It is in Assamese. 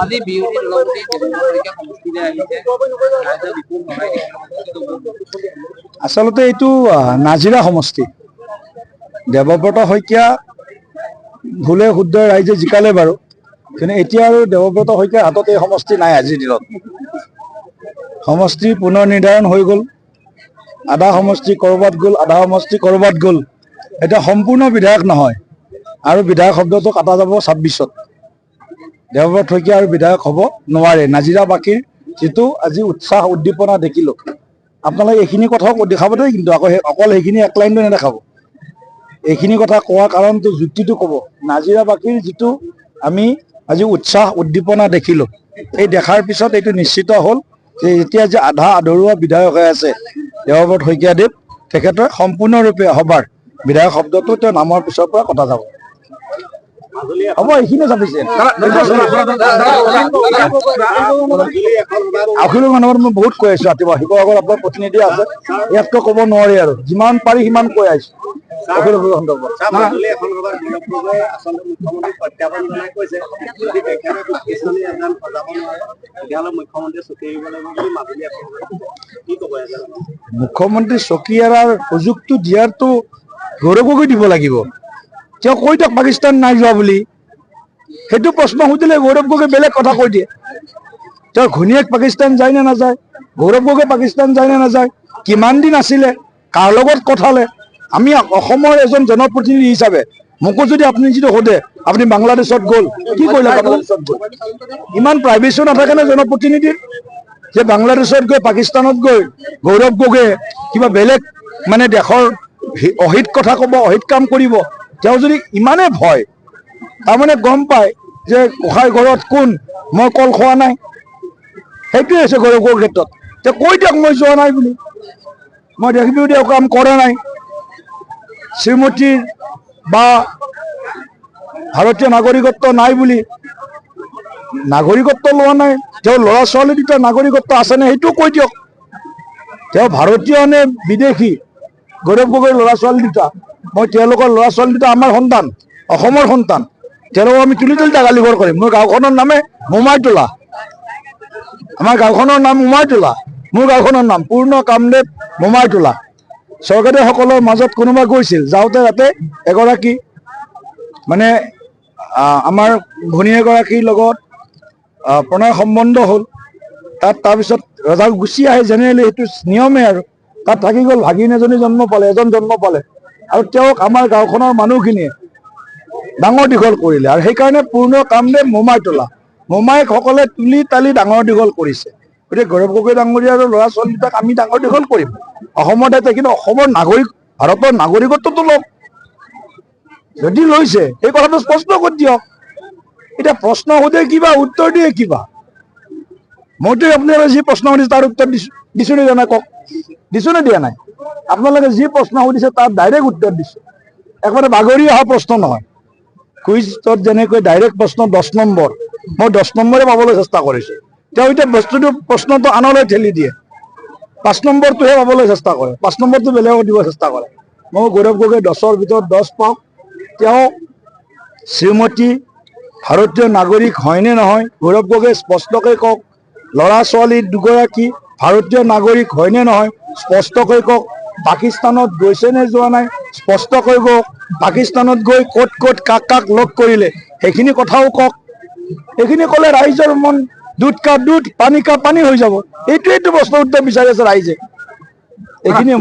আজি বিউটি দলপতি দেৱব্ৰত সমষ্টিলৈ আহিছে ৰাইজৰ বিপুল সহায় আচলতে এইটো নাজিৰা সমষ্টি দেৱব্ৰত শইকীয়া ভুলে শুদ্ধ ৰাইজে জিকালে বাৰু কিন্তু এতিয়া আৰু দেৱব্ৰত শইকীয়াৰ হাতত এই সমষ্টি নাই আজিৰ দিনত সমষ্টি পুনৰ নিৰ্ধাৰণ হৈ গ'ল আধা সমষ্টি ক'ৰবাত গ'ল আধা সমষ্টি ক'ৰবাত গ'ল এটা সম্পূৰ্ণ বিধায়ক নহয় আৰু বিধায়ক শব্দটো কাটা যাব 26ত দেৱব্ৰত শইকীয়া আৰু বিধায়ক হ'ব নোৱাৰে নাজিৰাবাসীৰ যিটো আজি উৎসাহ উদ্দীপনা দেখিলোঁ আপোনালোকে এইখিনি কথাও দেখাব দেই কিন্তু আকৌ অকল সেইখিনি এক লাইনটো নেদেখাব এইখিনি কথা কোৱাৰ কাৰণটো যুক্তিটো ক'ব নাজিৰাবাসীৰ যিটো আমি আজি উৎসাহ উদ্দীপনা দেখিলোঁ এই দেখাৰ পিছত এইটো নিশ্চিত হ'ল যে এতিয়া যে আধা আধৰুৱা বিধায়ক হৈ আছে দেৱব্ৰত শইকীয়াদেৱ তেখেতৰ সম্পূৰ্ণৰূপে সবাৰ বিধায়ক শব্দটো তেওঁ নামৰ পিছৰ পৰা কটা যাব হ'ব এইখিনি চাপিছে আখিলো মানুহৰ মই বহুত কৈ আছো ৰাতিপুৱা শিৱসাগৰ আপোনাৰ প্ৰতিনিধি আছে ইয়াতকৈ ক'ব নোৱাৰি আৰু যিমান পাৰি সিমান কৈ আহিছো মুখ্যমন্ত্ৰী চকী এৰাৰ সুযোগটো দিয়াৰটো গৌৰৱ গগৈ দিব লাগিব তেওঁ কৈ দিয়ক পাকিস্তান নাই যোৱা বুলি সেইটো প্ৰশ্ন সুধিলে গৌৰৱ গগৈ বেলেগ কথা কৈ দিয়ে তেওঁৰ ঘৈণীয়েক পাকিস্তান যায় নে নাযায় গৌৰৱ গগৈ পাকিস্তান যায় নে নাযায় কিমান দিন আছিলে কাৰ লগত কথালে আমি অসমৰ এজন জনপ্ৰতিনিধি হিচাপে মোকো যদি আপুনি যিটো সোধে আপুনি বাংলাদেশত গ'ল কি কৰিলে বাংলাদেশত গ'ল ইমান প্ৰাইভেচি নাথাকে নে জনপ্ৰতিনিধিৰ যে বাংলাদেশত গৈ পাকিস্তানত গৈ গৌৰৱ গগৈয়ে কিবা বেলেগ মানে দেশৰ অহিত কথা ক'ব অহিত কাম কৰিব তেওঁ যদি ইমানে ভয় তাৰমানে গম পায় যে গোসাঁই ঘৰত কোন মই কল খোৱা নাই সেইটোৱে হৈছে গৌৰৱ গগৈৰ ক্ষেত্ৰত তেওঁ কৈ দিয়ক মই যোৱা নাই বুলি মই দেশ বিৰোধী কাম কৰা নাই শ্ৰীমতীৰ বা ভাৰতীয় নাগৰিকত্ব নাই বুলি নাগৰিকত্ব লোৱা নাই তেওঁ ল'ৰা ছোৱালী দুটা নাগৰিকত্ব আছেনে সেইটোও কৈ দিয়ক তেওঁ ভাৰতীয় নে বিদেশী গৌৰৱ গগৈৰ ল'ৰা ছোৱালী দুটা মই তেওঁলোকৰ ল'ৰা ছোৱালী দুটা আমাৰ সন্তান অসমৰ সন্তান তেওঁলোকক আমি তুলি তুলি গালিবৰ কৰিম মোৰ গাঁওখনৰ নামে মোমাইতোলা আমাৰ গাঁওখনৰ নাম মোমাইতোলা মোৰ গাঁওখনৰ নাম পূৰ্ণ কামদেৱ মোমাইতোলা স্বৰ্গদেউসকলৰ মাজত কোনোবা গৈছিল যাওঁতে তাতে এগৰাকী মানে আমাৰ ভনীয়েগৰাকীৰ লগত প্ৰণয় সম্বন্ধ হ'ল তাৰপিছত ৰজা গুচি আহে জেনেৰেলি সেইটো নিয়মে আৰু তাত থাকি গ'ল ভাগিন এজনী জন্ম পালে এজন জন্ম পালে আৰু তেওঁক আমাৰ গাঁওখনৰ মানুহখিনিয়ে ডাঙৰ দীঘল কৰিলে আৰু সেইকাৰণে পূৰ্ণ কামদেৱ মোমাইতোলা মোমাইকসকলে তুলি তালি ডাঙৰ দীঘল কৰিছে গতিকে গৌৰৱ গগৈ ডাঙৰীয়া আৰু ল'ৰা ছোৱালীকেইটাক আমি ডাঙৰ দীঘল কৰিম অসমৰ দায়িত্ব কিন্তু অসমৰ নাগৰিক ভাৰতৰ নাগৰিকত্বটো লওক যদি লৈছে সেই কথাটো স্পষ্ট কৰি দিয়ক এতিয়া প্ৰশ্ন সোধে কিবা উত্তৰ দিয়ে কিবা মইতো আপোনালোকে যি প্ৰশ্ন সুধিছে তাৰ উত্তৰ দিছো নে দিয়া নাই কওক দিছো নে দিয়া নাই আপোনালোকে যি প্ৰশ্ন সুধিছে তাৰ ডাইৰেক্ট উত্তৰ দিছো একেবাৰে বাগৰি অহা প্ৰশ্ন নহয় কুইজত যেনেকৈ ডাইৰেক্ট প্ৰশ্ন 10 নম্বৰ মই 10 নম্বৰে পাবলৈ চেষ্টা কৰিছো তেওঁ এতিয়া বস্তুটো প্ৰশ্নটো আনলৈ ঠেলি দিয়ে 5 নম্বৰটোহে পাবলৈ চেষ্টা কৰে 5 নম্বৰটো বেলেগক দিব চেষ্টা কৰে মই গৌৰৱ গগৈ 10ৰ ভিতৰত 10 পাওঁ তেওঁ শ্ৰীমতী ভাৰতীয় নাগৰিক হয়নে নহয় গৌৰৱ গগৈ স্পষ্টকৈ কওক ল'ৰা ছোৱালী দুগৰাকী ভাৰতীয় নাগৰিক হয়নে নহয় স্পষ্টকৈ কওক পাকিস্তানত গৈছে নে যোৱা নাই স্পষ্টকৈ কওক পাকিস্তানত গৈ ক'ত ক'ত কাক কাক লগ কৰিলে সেইখিনি কথাও কওক এইখিনি ক'লে ৰাইজৰ মন দুধ কা দুধ পানী কা পানী হৈ যাব এইটোৱেইটো প্ৰশ্ন উত্তৰ বিচাৰি আছে ৰাইজে এইখিনিয়ে